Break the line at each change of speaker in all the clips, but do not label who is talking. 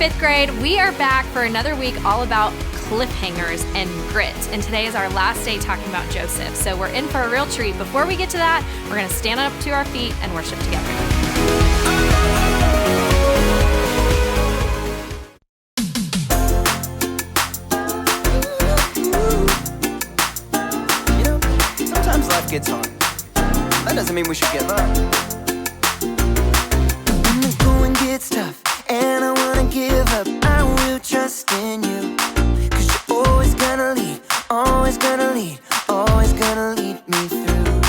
fifth grade. We are back for another week all about cliffhangers and grit. And today is our last day talking about Joseph. So we're in for a real treat. Before we get to that, we're going to stand up to our feet and worship together.
Sometimes life gets hard. That doesn't mean we should give up. When the going gets tough and I wanna give up, I will trust in you. 'Cause you're always gonna lead, always gonna lead, always gonna lead me through.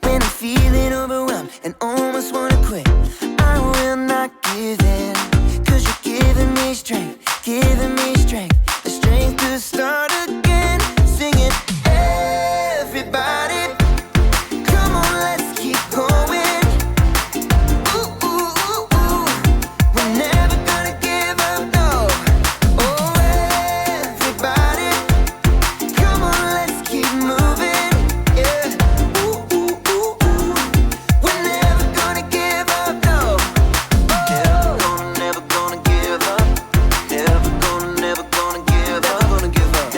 When I'm feeling overwhelmed and almost wanna quit, I will not give in. 'Cause you're giving me strength, the strength to start again. Singing, everybody, come on, let's keep going. Ooh, ooh, ooh, ooh. We're never gonna give up, no. Oh, everybody, come on, let's keep moving. Yeah. Ooh, ooh, ooh, ooh. We're never gonna give up, no. Never gonna give up. Never gonna give up. Never gonna give up.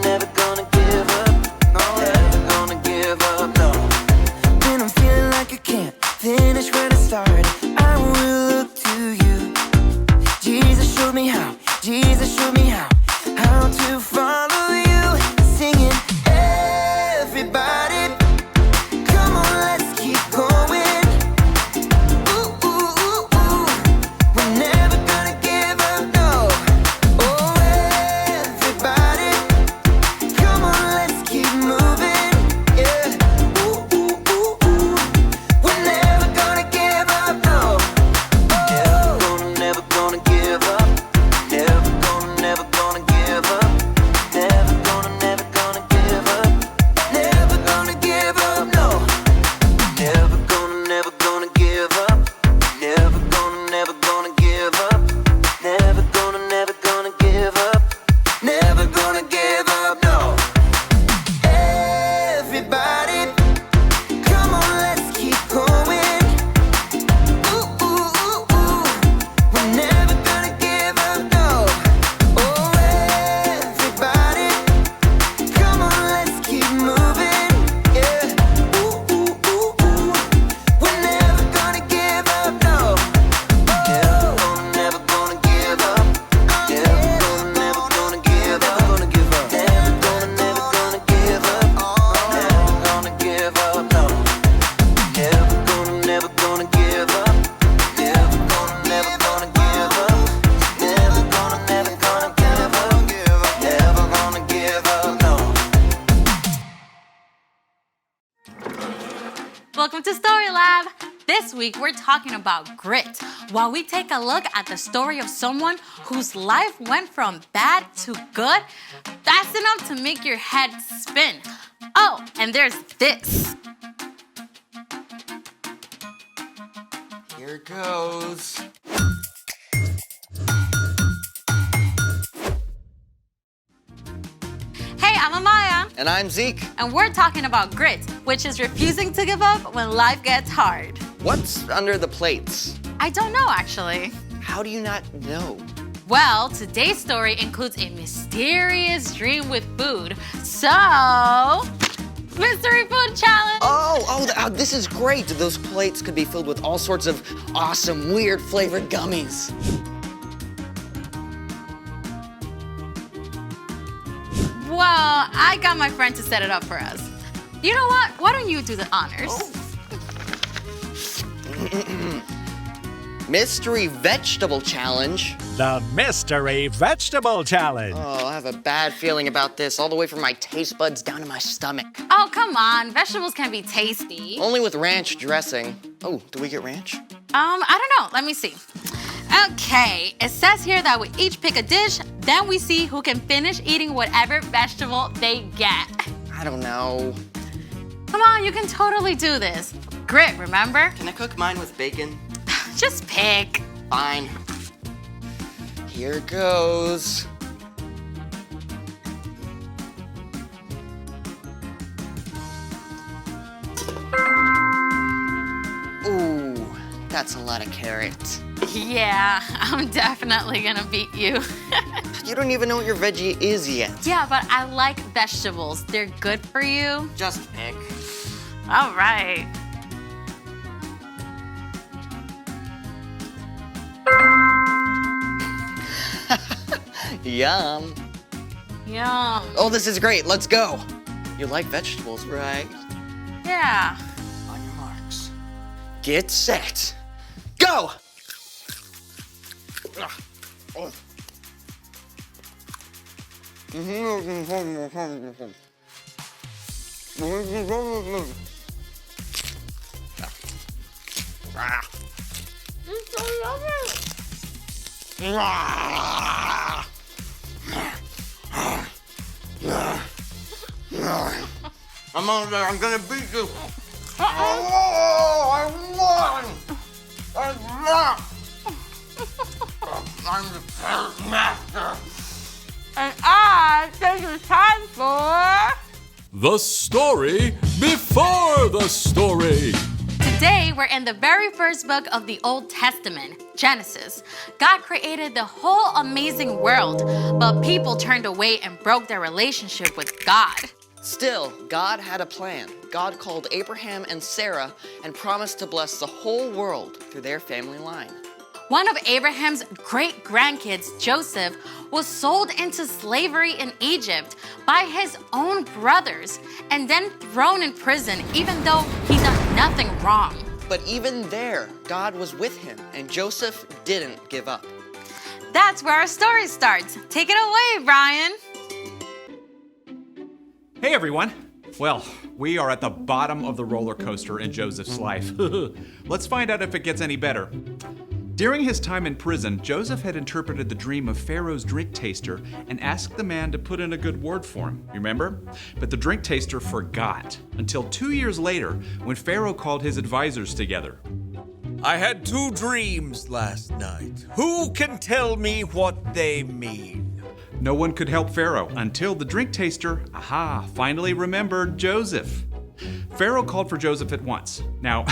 Never gonna give up. No, never gonna give up, no. When I'm feeling like I can't finish where I started, I will look to you. Jesus showed me how. Jesus showed me how to follow you. Singing, everybody, come on, let's keep going. Ooh, ooh, ooh, ooh. We're never gonna give up, no. Oh, everybody, come on, let's keep moving. Yeah. Ooh, ooh, ooh, ooh. We're never gonna give up, no. Never gonna give up. Never gonna give up. Never gonna give up. Never gonna give up, no. Never gonna give up. Never gonna give up. Never gonna give up. Never gonna give up, no. Everybody, come on, let's keep going. Ooh, ooh, ooh, ooh. We're never gonna give up, no. Oh, everybody, come on, let's keep moving. Yeah. Ooh, ooh, ooh, ooh. We're never gonna give up, no. Never gonna give up. Never gonna give up. Never gonna give up. Never gonna give up. Never gonna give up, no. Never gonna give up. Never gonna give up. Never gonna give up. Never gonna give up, no.
Welcome to Story Lab. This week we're talking about grit while we take a look at the story of someone whose life went from bad to good, fast enough to make your head spin. Oh, and there's this.
Here goes.
Hey, I'm Amaya,
And I'm Zeke.
and we're talking about grit, which is refusing to give up when life gets hard.
What's under the plates?
I don't know, actually.
How do you not know?
Well, today's story includes a mysterious dream with food. So, mystery food challenge.
This is great. Those plates could be filled with all sorts of awesome, weird flavored gummies.
Well, I got my friend to set it up for us. You know what? Why don't you do the honors?
Mystery vegetable challenge.
The Mystery Vegetable Challenge.
Oh, I have a bad feeling about this, all the way from my taste buds down to my stomach.
Oh, come on. Vegetables can be tasty.
Only with ranch dressing. Oh, do we get ranch?
I don't know. Let me see. Okay, it says here that we each pick a dish, then we see who can finish eating whatever vegetable they get.
I don't know.
Come on, you can totally do this. Grit, remember?
Can I cook mine with bacon?
Just pick.
Fine. Here goes. Ooh, that's a lot of carrots.
Yeah, I'm definitely gonna beat you.
You don't even know what your veggie is yet.
Yeah, but I like vegetables. They're good for you.
Just pick.
All right.
Yum.
Yum.
Oh, this is great. Let's go. You like vegetables, right?
Yeah.
On your marks. Get set. Go! Oh. I'm gonna beat you. Oh, I won! I'm the pet master.
And I think it's time for...
The story before the story.
Today, we're in the very first book of the Old Testament, Genesis. God created the whole amazing world, but people turned away and broke their relationship with God.
Still, God had a plan. God called Abraham and Sarah and promised to bless the whole world through their family line.
One of Abraham's great-grandkids, Joseph, was sold into slavery in Egypt by his own brothers and then thrown in prison even though he done nothing wrong.
But even there, God was with him, and Joseph didn't give up.
That's where our story starts. Take it away, Brian.
Hey everyone! Well, we are at the bottom of the roller coaster in Joseph's life. Let's find out if it gets any better. During his time in prison, Joseph had interpreted the dream of Pharaoh's drink taster and asked the man to put in a good word for him, you remember? But the drink taster forgot until 2 years later when Pharaoh called his advisors together.
I had 2 dreams last night. Who can tell me what they mean?
No one could help Pharaoh until the drink taster, finally remembered Joseph. Pharaoh called for Joseph at once. Now,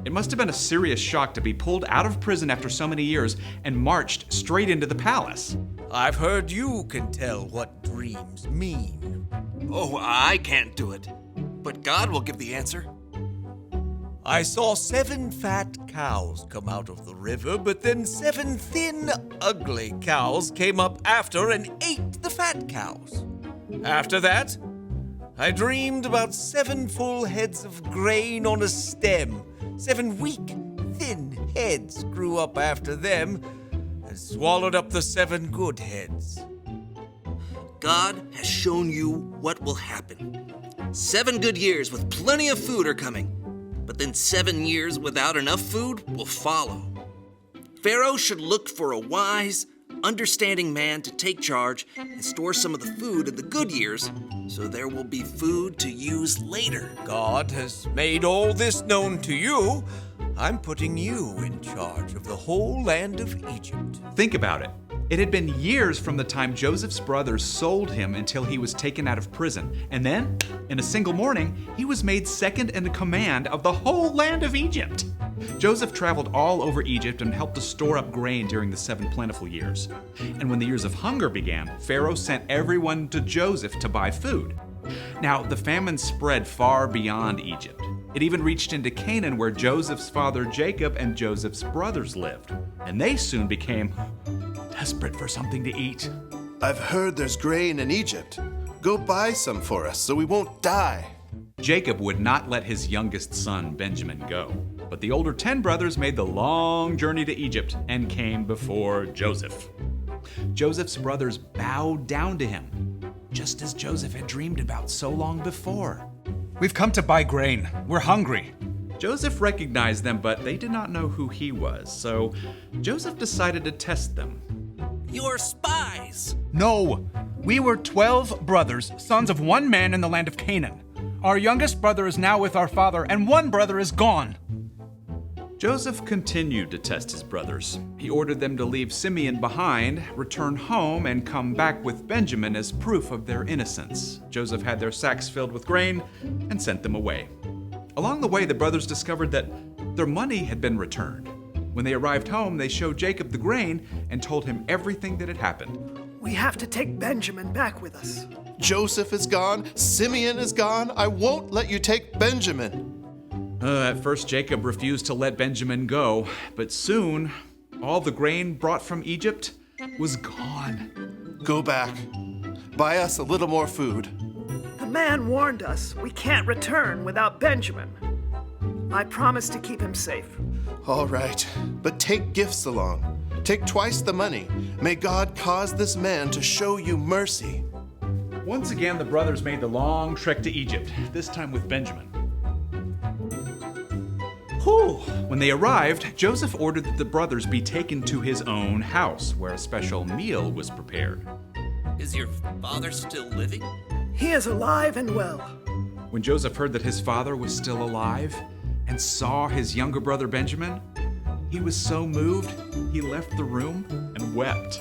it must have been a serious shock to be pulled out of prison after so many years and marched straight into the palace.
I've heard you can tell what dreams mean.
Oh, I can't do it. But God will give the answer.
I saw 7 fat cows come out of the river, but then 7 thin, ugly cows came up after and ate the fat cows. After that, I dreamed about 7 full heads of grain on a stem. 7 weak, thin heads grew up after them and swallowed up the 7 good heads.
God has shown you what will happen. 7 good years with plenty of food are coming, but then 7 years without enough food will follow. Pharaoh should look for a wise, understanding man to take charge and store some of the food in the good years so there will be food to use later.
God has made all this known to you. I'm putting you in charge of the whole land of Egypt.
Think about it. It had been years from the time Joseph's brothers sold him until he was taken out of prison. And then, in a single morning, he was made second in command of the whole land of Egypt. Joseph traveled all over Egypt and helped to store up grain during the 7 plentiful years. And when the years of hunger began, Pharaoh sent everyone to Joseph to buy food. Now, the famine spread far beyond Egypt. It even reached into Canaan, where Joseph's father Jacob and Joseph's brothers lived. And they soon became desperate for something to eat.
I've heard there's grain in Egypt. Go buy some for us so we won't die.
Jacob would not let his youngest son, Benjamin, go. But the older 10 brothers made the long journey to Egypt and came before Joseph. Joseph's brothers bowed down to him, just as Joseph had dreamed about so long before.
We've come to buy grain. We're hungry.
Joseph recognized them, but they did not know who he was, so Joseph decided to test them.
You're spies!
No, we were 12 brothers, sons of one man in the land of Canaan. Our youngest brother is now with our father, and one brother is gone.
Joseph continued to test his brothers. He ordered them to leave Simeon behind, return home, and come back with Benjamin as proof of their innocence. Joseph had their sacks filled with grain and sent them away. Along the way, the brothers discovered that their money had been returned. When they arrived home, they showed Jacob the grain and told him everything that had happened.
We have to take Benjamin back with us.
Joseph is gone. Simeon is gone. I won't let you take Benjamin.
At first, Jacob refused to let Benjamin go, but soon, all the grain brought from Egypt was gone.
Go back. Buy us a little more food.
The man warned us we can't return without Benjamin. I promise to keep him safe.
All right, but take gifts along. Take twice the money. May God cause this man to show you mercy.
Once again, the brothers made the long trek to Egypt, this time with Benjamin. When they arrived, Joseph ordered that the brothers be taken to his own house, where a special meal was prepared.
Is your father still living?
He is alive and well.
When Joseph heard that his father was still alive and saw his younger brother Benjamin, he was so moved, he left the room and wept.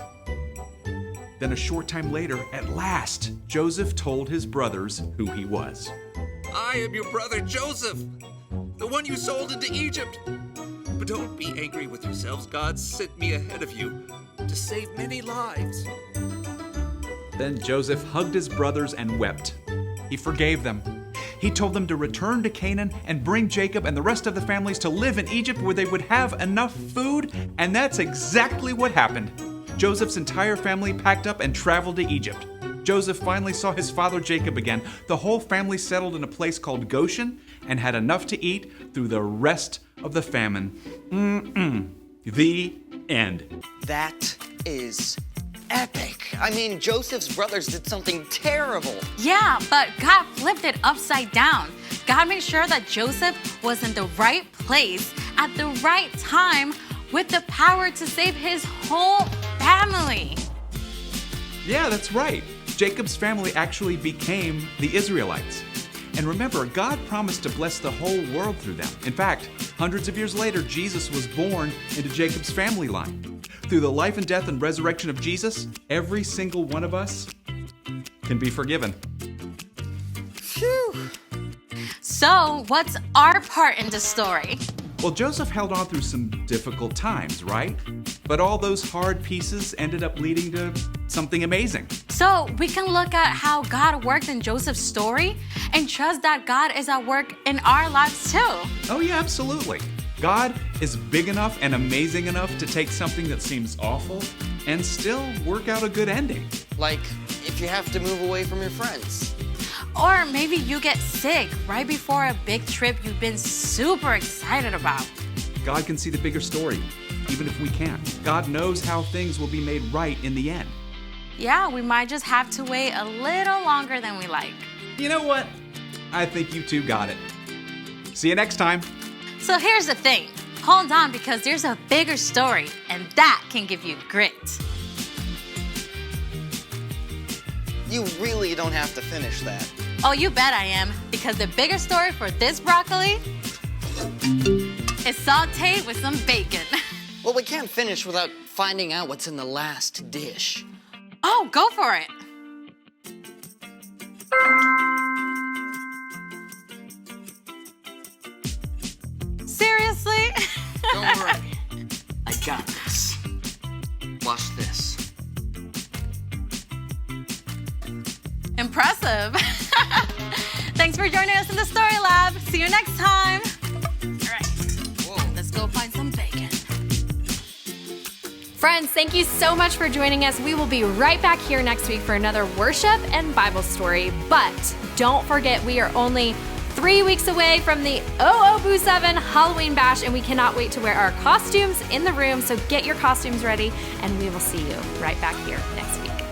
Then a short time later, at last, Joseph told his brothers who he was.
I am your brother Joseph, the one you sold into Egypt. But don't be angry with yourselves. God sent me ahead of you to save many lives.
Then Joseph hugged his brothers and wept. He forgave them. He told them to return to Canaan and bring Jacob and the rest of the families to live in Egypt where they would have enough food, and that's exactly what happened. Joseph's entire family packed up and traveled to Egypt. Joseph finally saw his father Jacob again. The whole family settled in a place called Goshen and had enough to eat through the rest of the famine. The end.
That is epic. I mean, Joseph's brothers did something terrible.
Yeah, but God flipped it upside down. God made sure that Joseph was in the right place at the right time with the power to save his whole family.
Yeah, that's right. Jacob's family actually became the Israelites. And remember, God promised to bless the whole world through them. In fact, hundreds of years later, Jesus was born into Jacob's family line. Through the life and death and resurrection of Jesus, every single one of us can be forgiven.
Phew.
So, what's our part in the story?
Well, Joseph held on through some difficult times, right? But all those hard pieces ended up leading to something amazing.
So, we can look at how God worked in Joseph's story and trust that God is at work in our lives too.
Oh yeah, absolutely. God is big enough and amazing enough to take something that seems awful and still work out a good ending.
Like if you have to move away from your friends.
Or maybe you get sick right before a big trip you've been super excited about.
God can see the bigger story, even if we can't. God knows how things will be made right in the end.
Yeah, we might just have to wait a little longer than we like.
You know what? I think you two got it. See you next time.
So here's the thing. Hold on, because there's a bigger story, and that can give you grit.
You really don't have to finish that.
Oh, you bet I am, because the bigger story for this broccoli is sauteed with some bacon.
Well, we can't finish without finding out what's in the last dish.
Oh, go for it. Seriously?
Don't worry. I got this. Watch this.
Impressive. Thanks for joining us in the Story Lab. See you next time. All right. Whoa. Let's go find some bacon.
Friends, thank you so much for joining us. We will be right back here next week for another worship and Bible story. But don't forget, we are only 3 weeks away from the Boo 7 Halloween Bash, and we cannot wait to wear our costumes in the room. So get your costumes ready, and we will see you right back here next week.